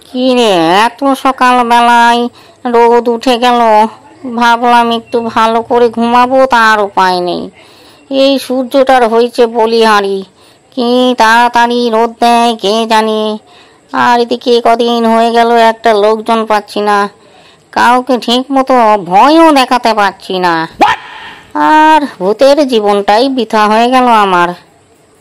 কি রে, এত সকালবেলায় রোদ উঠে গেল। ভাবলাম একটু ভালো করে ঘুমাবো, তার উপায় নেই। এই সূর্যটার হয়েছে বলিহারি, কি তাড়াতাড়ি রোদ দেয় কে জানে। আর এদিকে কদিন হয়ে গেল একটা লোকজন পাচ্ছি না, কাউকে ঠিক মতো ভয়ও দেখাতে পারছি না। আর ভূতের জীবনটাই বৃথা হয়ে গেল আমার।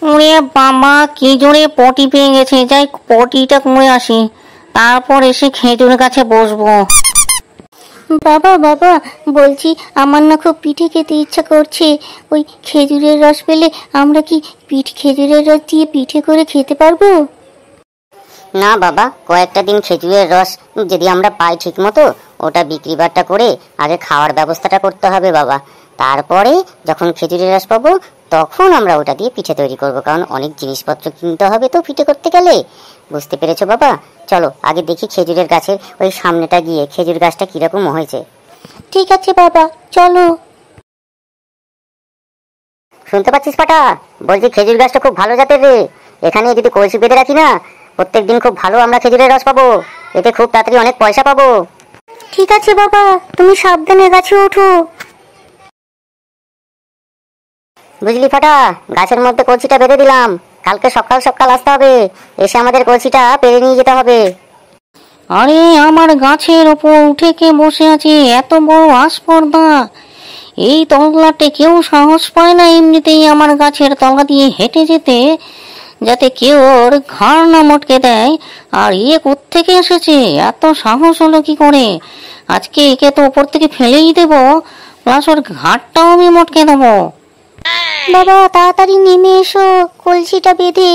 ওরে বাবা, কি জোরে পটি পেয়ে গেছে, যাই পটিটা করে আসি, তারপর এসে খেজুর গাছে বসবো। বাবা বাবা, বলছি আমার না খুব পিঠে খেতে ইচ্ছা করছে। ওই খেজুরের রস পেলে আমরা কি খেজুরের রস দিয়ে পিঠে করে খেতে পারবো? না বাবা, কয়েকটা দিন খেজুরের রস যদি আমরা পাই ঠিক মতো, ওটা বিক্রি বাট্টা করে আগে খাওয়ার ব্যবস্থাটা করতে হবে বাবা। তারপরে যখন খেজুরের রস পাবো তখন আমরা ওটা দিয়ে পিঠে তৈরি করব, কারণ অনেক জিনিসপত্র কিনতে হবে তো পিঠে করতে গেলে। বুঝতে পেরেছো বাবা? চলো আগে দেখি খেজুরের গাছের ওই সামনেটা গিয়ে খেজুর গাছটা কিরকম হয়েছে। ঠিক আছে বাবা, চলো। শুনতে পাচ্ছিস ফাটা? বলছি খেজুর গাছটা খুব ভালো জাতের রে। এখানে যদি কলসি বেঁধে রাখি না, প্রত্যেক দিন খুব ভালো আমরা খেজুরের রস পাবো, এতে খুব তাড়াতাড়ি অনেক পয়সা পাবো। ঠিক আছে বাবা, তুমি সাবধানে গাছে ওঠো। বুঝলি ফাটা, গাছের মধ্যে কলসিটা বেঁধে দিলাম, কালকে সকাল সকাল আসতে হবে, এসে আমাদের কলসিটা পেরে নিয়ে যেতে হবে। আরে আমার গাছের ওপর উঠে কে বসে আছে, এত বড় আস্পর্ধা! এই তল্লাটে কেউ সাহস পায় না এমনিতেই আমার গাছের তলা দিয়ে হেঁটে যেতে, যাতে কেউ ওর ঘাড় না মটকে দেয়। আর কোত্থেকে এসেছে, এত সাহস হলো কি করে? আজকে একে তো ওপর থেকে ফেলেই দেবো, প্লাস ওর ঘাড়টাও আমি মটকে দেবো। বাবা তাড়াতাড়ি নেমে এসো, কলসিটা বেঁধে।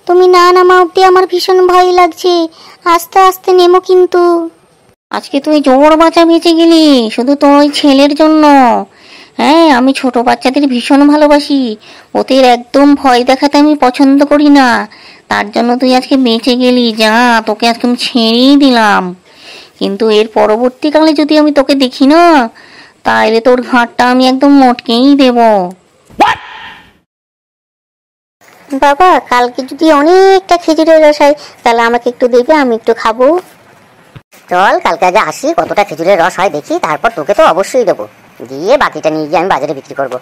তুমি না নামা অব্দি আমার ভীষণ ভয় লাগছে, আস্তে আস্তে নেমো কিন্তু। আজকে তুই জোর বাঁচা বেঁচে গেলি শুধু তোর ওই ছেলের জন্য। হ্যাঁ, আমি ছোট বাচ্চাদের ভীষণ ভালোবাসি, ওদের একদম ভয় দেখাতে আমি পছন্দ করি না। তার জন্য তুই আজকে বেঁচে গেলি, যা তোকে আজকে আমি ছেড়েই দিলাম। কিন্তু এর পরবর্তীকালে যদি আমি তোকে দেখি না, তাহলে তোর ঘাড়টা আমি একদম মটকেই দেবো। বাবা কালকে যদি অনেকটা খেজুরের রস হয় তাহলে আমাকে একটু দেবে, আমি একটু খাবো। চল কালকে আগে আসি, কতটা খেজুরের রস হয় দেখি, তারপর তোকে তো অবশ্যই দেবো, দিয়ে বাকিটা নিয়ে গিয়ে আমি বাজারে বিক্রি করব।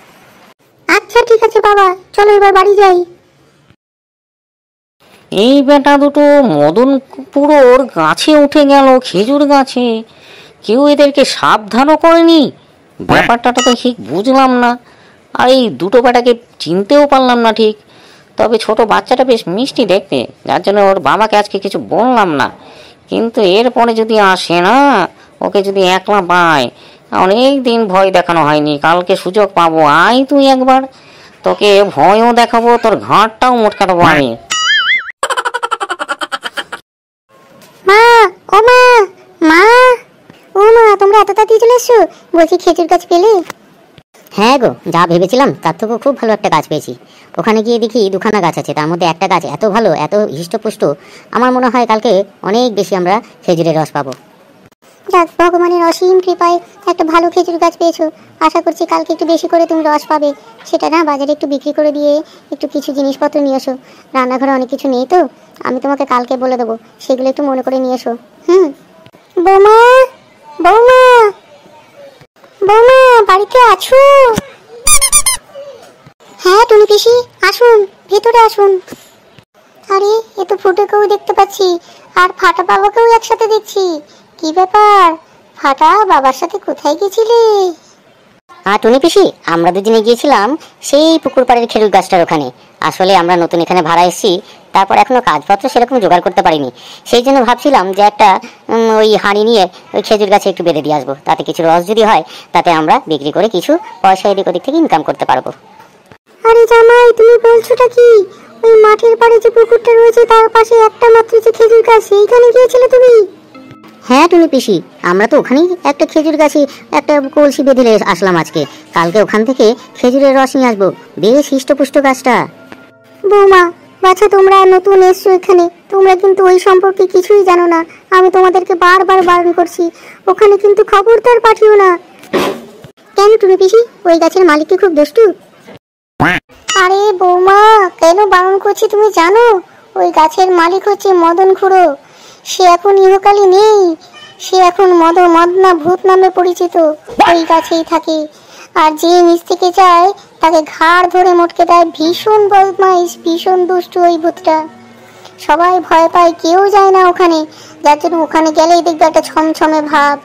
আচ্ছা ঠিক আছে বাবা, চলো এবার বাড়ি যাই। এই বেটা দুটো মদনপুরোর গাছে উঠে গেল, খেজুর গাছে। কেউ এদেরকে সাবধানও করেনি, ব্যাপারটা তো ঠিক বুঝলাম না। আর এই দুটো বেটাকে চিনতেও পারলাম না ঠিক। তবে ছোট বাচ্চাটা বেশ মিষ্টি দেখতে, যার জন্য ওর বাবাকে আজকে কিছু বললাম না। কিন্তু এরপরে যদি আসে না, ওকে যদি একলা পায়, অনেক দিন ভয় দেখানো হয়নি, কালকে সুযোগ পাবো। আয় তুই একবার, তোকে ভয়ও দেখাবো, তোর ঘাড়টাও মোটকা দেবো আমি। মা, ও মা, মা, ও মা, তোমরা এত তাড়াতাড়ি চলে এসছো? বলছি খেজুর গাছ পেলে? হ্যাঁ গো, যা ভেবেছিলাম তার থেকেও খুব ভালো একটা গাছ পেয়েছি। ওখানে গিয়ে দেখি দুখানা গাছ আছে, তার মধ্যে একটা গাছ এত ভালো, এত হৃষ্টপুষ্ট, আমার মনে হয় কালকে অনেক বেশি আমরা খেজুরের রস পাবো। যাক, ভগবানের অসীম কৃপায় একটা ভালো খেজুর গাছ পেয়েছো। আশা করছি কালকে একটু বেশি করে তুমি রস পাবে। সেটা না বাজারে একটু বিক্রি করে দিয়ে একটু কিছু জিনিসপত্র নিয়ে এসো। রান্নাঘরে অনেক কিছু নেই তো, আমি তোমাকে কালকে বলে দেবো, সেগুলো একটু মনে করে নিয়ে এসো। বৌমা, বৌমা, বৌমা, বাড়িতে আছো? হ্যাঁ টুনি পিসি, আসুন, ভেতরে আসুন। আরে এ তো ফুটোকেও দেখতে পাচ্ছি, আর ফাটা বাবাকেও একসাথে দেখছি। কি ব্যাপার ফাটা, বাবার সাথে কোথায় গেছিলে? টুনি পিসি, আমরা দুজনে গিয়েছিলাম সেই পুকুর পাড়ের খেজুর গাছটার ওখানে। আসলে আমরা নতুন এখানে ভাড়া এসেছি, তারপর এখনো কাজপত্র সেরকম জোগাড় করতে পারিনি। সেই জন্য ভাবছিলাম যে একটা ওই হাঁড়ি নিয়ে ওই খেজুর গাছে একটু বেঁধে দিয়ে আসবো, তাতে কিছু রস যদি হয় তাতে আমরা বিক্রি করে কিছু পয়সা এদিক ওদিক থেকে ইনকাম করতে পারবো। আরে জামাই, তুমি বলছোটা কি? ওই মাঠের পাড়ে যে পুকুরটা রয়েছে তার পাশে একটা মাত্র যে খেজুর গাছ, সেইখানে গিয়েছিলে তুমি? হ্যাঁ টুনি পিসি, আমরা তো ওখানেই একটা খেজুর গাছে একটা কলসি বেঁধে আসলাম আজকে। কালকে ওখান থেকে খেজুরের রস নিয়ে আসবো, বেশ হৃষ্টপুষ্ট গাছটা। বৌমা বাছা, তোমরা নতুন এসছো এখানে, তোমরা কিন্তু ওই সম্পর্কে কিছুই জানো না। আমি তোমাদেরকে বারবার বারণ করছি, ওখানে কিন্তু খবরদার পাঠিও না। কেন টুনি পিসি, ওই গাছের মালিক কি খুব দুষ্টু? আরে বৌমা, কেন বারণ করছি তুমি জানো? ওই গাছের মালিক হচ্ছে মদন খুড়ো। সে এখন ইহকালে নেই, সে এখন মদনা ভূত নামে পরিচিত। ওই গাছেই থাকে, আর যে নিচ থেকে যায় তাকে ঘাড় ধরে মটকে দেয়। ভীষণ বদমাইশ, ভীষণ দুষ্টু ওই ভূতটা। সবাই ভয় পায়, কেউ যায় না ওখানে। যার জন্য ওখানে গেলেই দেখবে একটা ছমছমে ভাব,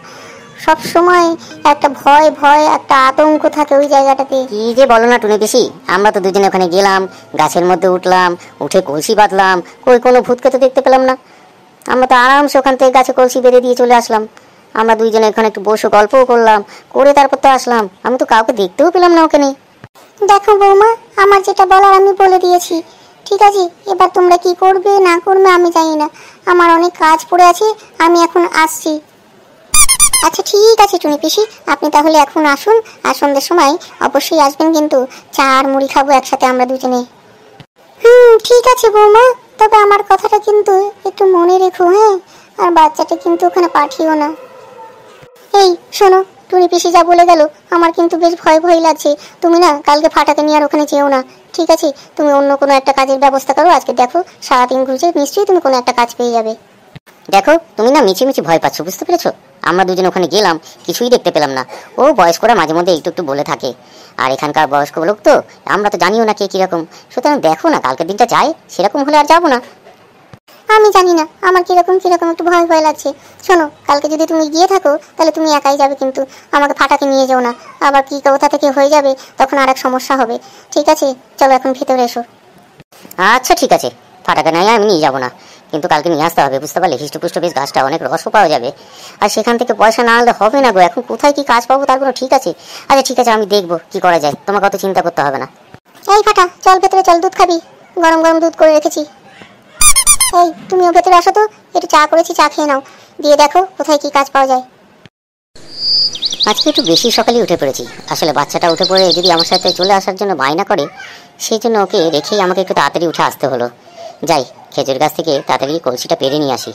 সব সময় একটা ভয় ভয় একটা আতঙ্ক থাকে ওই জায়গাটাতে। কি যে বলো না টুনি পিসি, আমরা তো দুজনে ওখানে গেলাম, গাছের মধ্যে উঠলাম, উঠে কলসি বাঁধলাম, কই কোনো ভূতকে তো দেখতে পেলাম না। আমরা তো আরামসে ওখান থেকে গাছে কলসি বেঁধে দিয়ে চলে আসলাম। আমরা দুইজনে এখানে একটু বসে গল্পও করলাম, করে তারপর তো আসলাম। আমি তো কাউকে দেখতেও পেলাম না ওখানে। দেখো বৌমা, আমার যেটা বলার আমি বলে দিয়েছি, ঠিক আছে? এবার তোমরা কি করবে না করবে আমি জানি না, আমার অনেক কাজ পড়ে আছে, আমি এখন আসছি। আচ্ছা ঠিক আছে টুনি পিসি, আপনি তাহলে এখন আসুন, আর সন্ধ্যের সময় অবশ্যই আসবেন কিন্তু। চা আর মুড়ি খাবো একসাথে আমরা দুজনে। ঠিক আছে বৌমা, তবে আমার কথাটা কিন্তু একটু মনে রেখো, হ্যাঁ? আর বাচ্চাটা কিন্তু ওখানে পাঠিও না। এই শোনো, টুনি পিসি যা বলে গেল আমার কিন্তু বেশ ভয় ভয় লাগছে। তুমি না কালকে ফাটাকে নিয়ে আর ওখানে যেও না, ঠিক আছে? তুমি অন্য কোনো একটা কাজের ব্যবস্থা করো। আজকে দেখো সারাদিন ঘুরছে, নিশ্চয়ই তুমি কোনো একটা কাজ পেয়ে যাবে। দেখো তুমি না মিছিমিছি ভয় পাচ্ছ, বুঝতে পেরেছো? আমরা দুজন ওখানে গেলাম, কিছুই দেখতে পেলাম না। ও বয়স্করা মাঝে মধ্যে একটু একটু বলে থাকে, আর এখানকার বয়স্ক লোক তো, আমরা তো জানিও না কে কিরকম। সুতরাং দেখো না, কালকের দিনটা যায়, সেরকম হলে আর যাবো না। আমি জানি না, আমার কিরকম কিরকম একটু ভয় ভয় লাগছে। শোনো, কালকে যদি তুমি গিয়ে থাকো তাহলে তুমি একাই যাবে, কিন্তু আমাকে ফাটাকে নিয়ে যাও না। আবার কি কোথা থেকে হয়ে যাবে, তখন আর এক সমস্যা হবে। ঠিক আছে, চলো এখন ভিতরে এসো। আচ্ছা ঠিক আছে, ফাটাকে নাই আমি নিয়ে যাবো না, কিন্তু কালকে নিয়ে আসতে হবে, বুঝতে পারলে? হিষ্টপুষ্ট বেশ গাছটা, অনেক রসও পাওয়া যাবে। আর সেখান থেকে পয়সা না আনলে হবে না গো। এখন কোথায় কি কাজ পাবো তার কোনো ঠিক আছে? আচ্ছা ঠিক আছে, আমি দেখবো কি করা যায়, তোমাকে অত চিন্তা করতে হবে না। এই ফাটা, চল ভেতরে চল, দুধ খাবি? গরম গরম দুধ করে রেখেছি। এই তুমিও ভেতরে আসো তো, একটু চা করেছি, চা খেয়ে নাও, দিয়ে দেখো কোথায় কি কাজ পাওয়া যায়। আজকে একটু বেশি সকালে উঠে পড়েছি। আসলে বাচ্চাটা উঠে পড়ে যদি আমার সাথে চলে আসার জন্য বায়না করে, সেই জন্য ওকে রেখেই আমাকে একটু তাড়াতাড়ি উঠে আসতে হলো। যাই, খেজুর গাছ থেকে তাড়াতাড়ি কলসিটা পেরে নিয়ে আসি।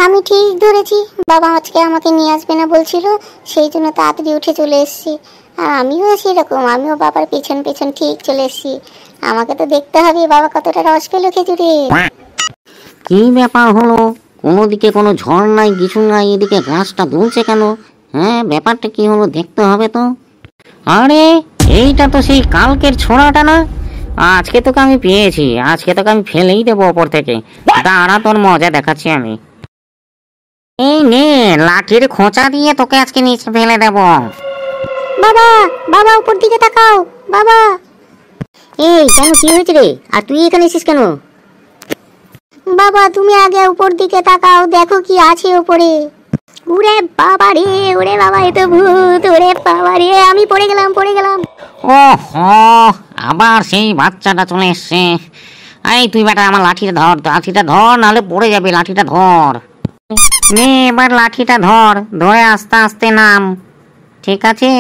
আমি ঠিক ধরেছি, বাবা আজকে আমাকে নিয়ে আসবে না বলছিল, সেই জন্য তাড়াতাড়ি উঠে চলে এসেছি। আর আমিও সেরকম, আমিও বাবার পেছন পেছন ঠিক চলে এসেছি। আমাকে তো দেখতে হবে বাবা কতটা রস পেলো খেজুরে। কি ব্যাপার হলো? কোনো দিকে কোনো ঝড় নাই, কিছু নাই, এদিকে গাছটা দুলছে কেন? হ্যাঁ, ব্যাপারটা কি হলো দেখতে হবে তো। আরে এইটা তো সেই কালকের ছোড়াটা না? আজকে তোকে আমি পেয়েছি, আজকে তোকে আমি ফেলেই দেবো ওপর থেকে। দাঁড়া, তোর মজা দেখাচ্ছি আমি। এই নে, লাঠির খোঁচা দিয়ে তোকে আজকে নিচে ফেলে দেবো। বাবা, বাবা উপর দিকে তাকাও বাবা। এই কেন, কি হয়েছে রে? আর তুই এখানে এসেছিস কেন? বাবা তুমি আগে উপর দিকে তাকাও, দেখো কি আছে উপরে। ওরে বাবা রে, ওরে বাবা, এ তো ভূত। ওরে বাবা রে, আমি পড়ে গেলাম, পড়ে গেলাম। ওহো, আবার সেই বাচ্চাটা চলে এসছে। এই তুই বেটা আমার লাঠিটা ধর, লাঠিটা ধর, নাহলে পড়ে যাবে। লাঠিটা ধর, নে এবার লাঠিটা ধর, ধরে আস্তে আস্তে নাম, ঠিক আছে?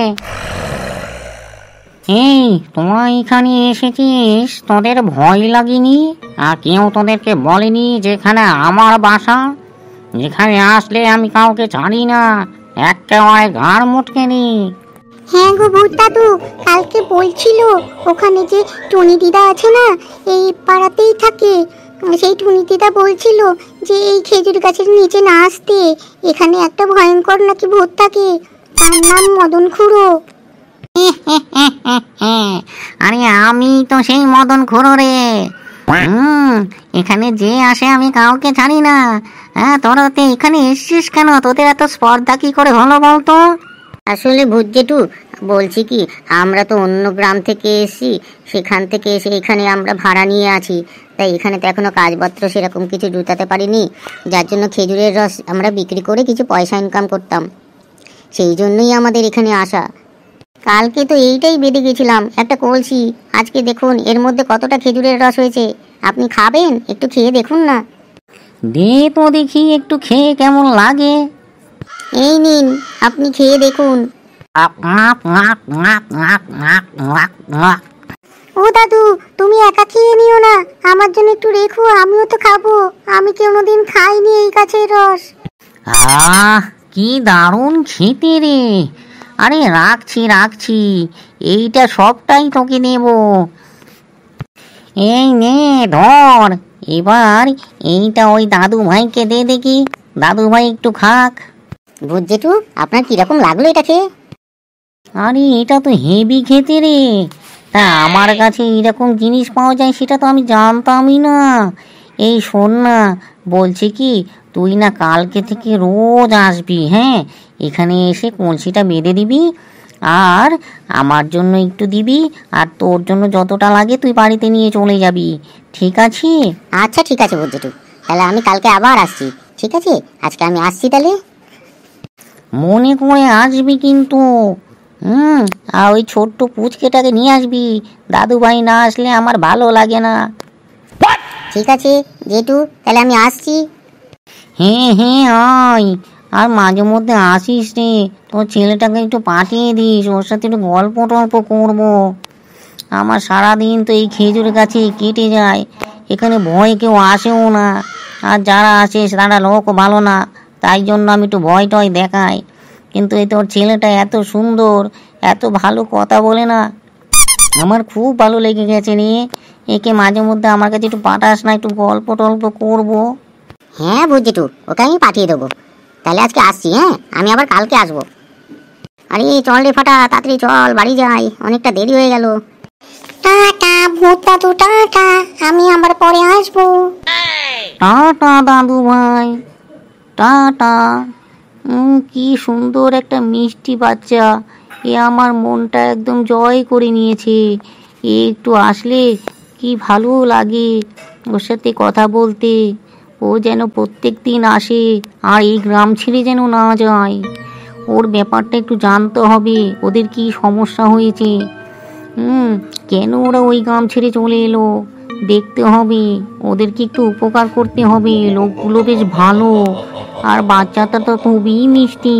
এই তোরা এখানে এসেছিস, তোদের ভয় লাগেনি? আর কেউ তোদেরকে বলেনি যেখানে আমার বাসা? যেখানে আসলে আমি কাউকে ছাড়ি না, একেবারে ঘাড় মোটকে নি। হ্যাঁ গো ভূত দাদু, কালকে বলছিল ওখানে যে টুনি দিদা আছে না, এই পাড়াতেই থাকে। সেই টুনি দিদা বলছিল যে এই খেজুর গাছের নিচে না আসতে, এখানে একটা ভয়ঙ্কর নাকি ভূত থাকে, তার নাম মদন খুড়ো। আরে আমি তো সেই মদন খুড়ো রে। এখানে যে আসে আমি কাউকে ছাড়ি না। হ্যাঁ, তোরা তো এখানে এসছিস কেন? তোদের এত স্পর্ধা কি করে হলো বলতো? আসলে ভূত জেঠু, বলছি কি, আমরা তো অন্য গ্রাম থেকে এসেছি, সেখান থেকে এসে এখানে আমরা ভাড়া নিয়ে আছি। তাই এখানে তো এখনো কাজপত্র সেরকম কিছু জুটাতে পারিনি, যার জন্য খেজুরের রস আমরা বিক্রি করে কিছু পয়সা ইনকাম করতাম। সেই জন্যই আমাদের এখানে আসা। কালকে তো এইটাই বেঁধে গেছিলাম, একটা কলসি। আজকে দেখুন এর মধ্যে কতটা খেজুরের রস হয়েছে। আপনি খাবেন? একটু খেয়ে দেখুন না। দে তো দেখি একটু খেয়ে কেমন লাগে। এই নিন, আপনি খেয়ে দেখুন। ও দাদু, তুমি একা খেয়ে নিও না, আমার জন্য একটু রেখো, আমিও তো খাবো। আমি কোনোদিন খাইনি এই গাছের রস। কি দারুণ খেতে রে। আরে রাখছি রাখছি, এইটা সবটাই তোকে দেব। এই নে ধর, এবার এইটা ওই দাদু ভাইকে দে দেখি, দাদু ভাই একটু খাক। ভূত জেঠু, আপনার কিরকম লাগলো এটা খেয়ে? আরে এটা তো হেভি খেতে রে। তা আমার কাছে এরকম জিনিস পাওয়া যায় সেটা তো আমি জানতামই না। এই শোন না, বলছি কি, তুই না কালকে থেকে রোজ আসবি, হ্যাঁ? এখানে এসে কলসিটা বেঁধে দিবি, আর আমার জন্য একটু দিবি, আর তোর জন্য যতটা লাগে তুই বাড়িতে নিয়ে চলে যাবি, ঠিক আছে? আচ্ছা ঠিক আছে ভূত জেঠু, তাহলে আমি কালকে আবার আসছি। ঠিক আছে, আজকে আমি আসছি তাহলে। মনে করে আসবি কিন্তু। আর ওই ছোট্ট পুচকেটাকে নিয়ে আসবি, দাদু ভাই না আসলে আমার ভালো লাগে না। ঠিক আছে জেঠু, তাহলে আমি আসছি। হ্যাঁ হ্যাঁ আয়, আর মাঝে মধ্যে আসিস রে, তোর ছেলেটাকে একটু পাঠিয়ে দিস, ওর সাথে একটু গল্প টল্প করবো। আমার সারাদিন তো এই খেজুর গাছে কেটে যায়, এখানে ভয় কেউ আসেও না, আর যারা আসে তারা লোক ভালো না, তাই জন্য আমি একটু ভয় টয় দেখাই। কিন্তু এই তোর ছেলেটা এত সুন্দর, এত ভালো কথা বলে না, আমার খুব ভালো লেগে গেছে রে। একে মাঝে মধ্যে আমার কাছে একটু পাঠাস না, একটু গল্প টল্প করবো। হ্যাঁ ভূত জেঠু, ওকে আমি পাঠিয়ে দেবো। তাহলে আজকে আসছি, হ্যাঁ? আমি আবার কালকে আসবো। আরে চল রে ফাটা, তাড়াতাড়ি চল, বাড়ি যাই, অনেকটা দেরি হয়ে গেল। টাটা ভূত দাদু, টাটা, আমি আবার পরে আসবো। টাটা দাদু ভাই, টাটা। কি সুন্দর একটা মিষ্টি বাচ্চা, এ আমার মনটা একদম জয় করে নিয়েছে। এ একটু আসলে কি ভালো লাগে ওর সাথে কথা বলতে। ও যেন প্রত্যেক দিন আসে, আর এই গ্রাম ছেড়ে যেন না যায়। ওর ব্যাপারটা একটু জানতে হবে, ওদের কি সমস্যা হয়েছে, কেন ওরা ওই গ্রাম ছেড়ে চলে এলো, দেখতে হবে। ওদেরকে একটু উপকার করতে হবে, লোকগুলো বেশ ভালো, আর বাচ্চাটা তো খুবই মিষ্টি।